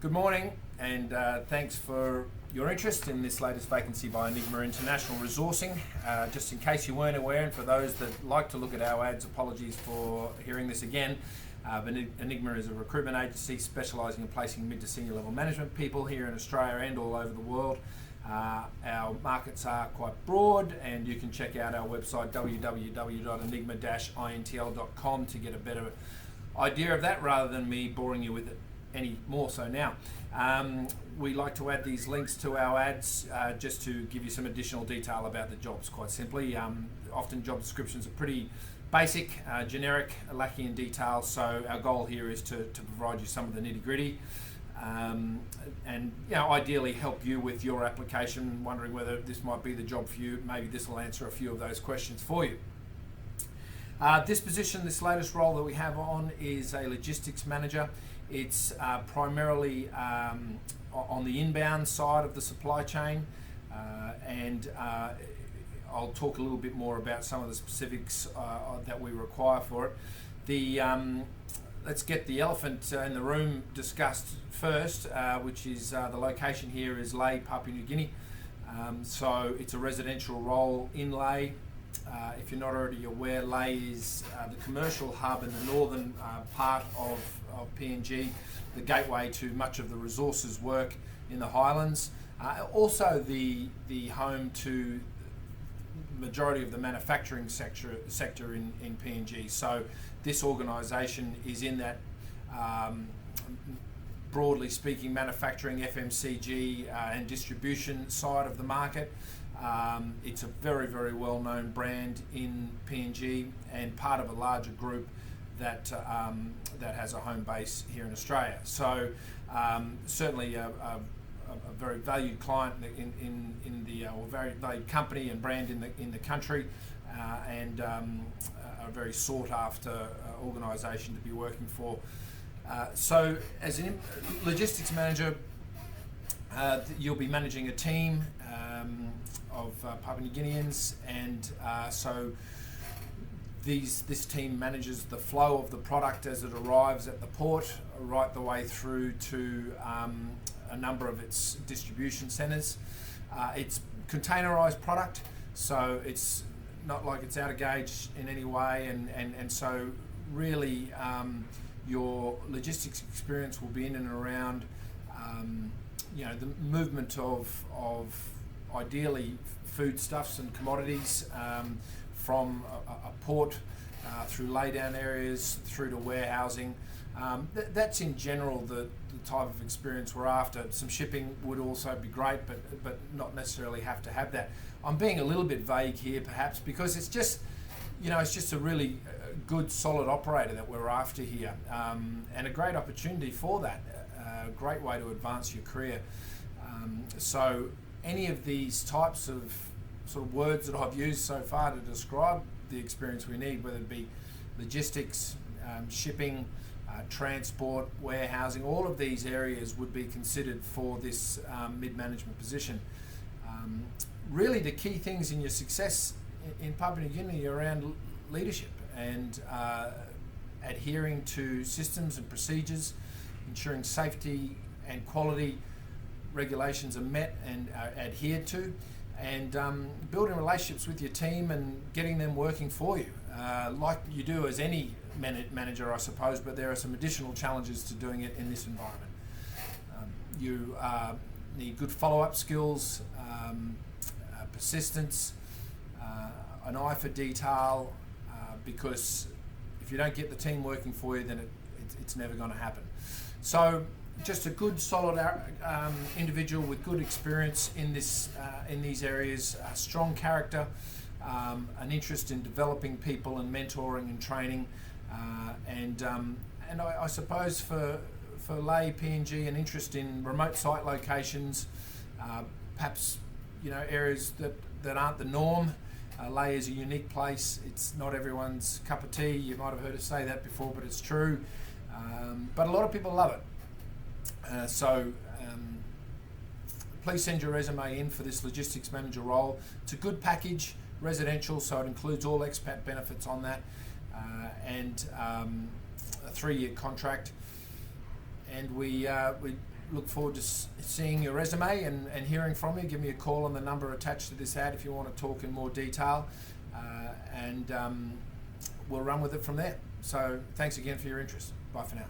Good morning, and thanks for your interest in this latest vacancy by Enigma International Resourcing. Just in case you weren't aware, and for those that like to look at our ads, apologies for hearing this again. But Enigma is a recruitment agency specialising in placing mid to senior level management people here in Australia and all over the world. Our markets are quite broad, and you can check out our website www.enigma-intl.com to get a better idea of that, rather than me boring you with it any more so now. We like to add these links to our ads just to give you some additional detail about the jobs, quite simply. Often job descriptions are pretty basic, generic, lacking in detail, so our goal here is to provide you some of the nitty-gritty and ideally help you with your application, wondering whether this might be the job for you. Maybe this will answer a few of those questions for you. This position, this latest role that we have on, is a logistics manager. It's primarily on the inbound side of the supply chain, and I'll talk a little bit more about some of the specifics that we require for it. Let's get the elephant in the room discussed first, which is the location here is Lae, Papua New Guinea. So it's a residential role in Lae. If you're not already aware, Lae is the commercial hub in the northern part of PNG, the gateway to much of the resources work in the highlands. Also the home to the majority of the manufacturing sector in PNG. So this organisation is in that, broadly speaking, manufacturing, FMCG and distribution side of the market. It's a very, very well-known brand in PNG and part of a larger group that has a home base here in Australia. So certainly a very valued client in the or very valued company and brand in the country, and a very sought-after organisation to be working for. So as a logistics manager, you'll be managing a team of Papua New Guineans, and so this team manages the flow of the product as it arrives at the port, right the way through to a number of its distribution centres. It's containerised product, so it's not like it's out of gauge in any way, and so really your logistics experience will be in and around the movement of ideally foodstuffs and commodities from a port through laydown areas through to warehousing. That's in general the type of experience we're after. Some shipping would also be great, but not necessarily have to have that. I'm being a little bit vague here perhaps because it's just a really good solid operator that we're after here, and a great opportunity for that, a great way to advance your career. So any of these types of sort of words that I've used so far to describe the experience we need, whether it be logistics, shipping, transport, warehousing, all of these areas would be considered for this mid-management position. Really the key things in your success in Papua New Guinea are around leadership and adhering to systems and procedures, ensuring safety and quality regulations are met and are adhered to, and building relationships with your team and getting them working for you, like you do as any manager, I suppose, but there are some additional challenges to doing it in this environment. You need good follow-up skills, persistence, an eye for detail, because if you don't get the team working for you, then it's never going to happen. So just a good, solid individual with good experience in these areas, strong character, an interest in developing people and mentoring and training, and I suppose for Lae, PNG, an interest in remote site locations, perhaps areas that aren't the norm. Lae is a unique place. It's not everyone's cup of tea. You might have heard us say that before, but it's true. But a lot of people love it. So please send your resume in for this logistics manager role. It's a good package, residential, so it includes all expat benefits on that, and a 3-year contract. And we look forward to seeing your resume and hearing from you. Give me a call on the number attached to this ad if you want to talk in more detail, and we'll run with it from there. So thanks again for your interest. Bye for now.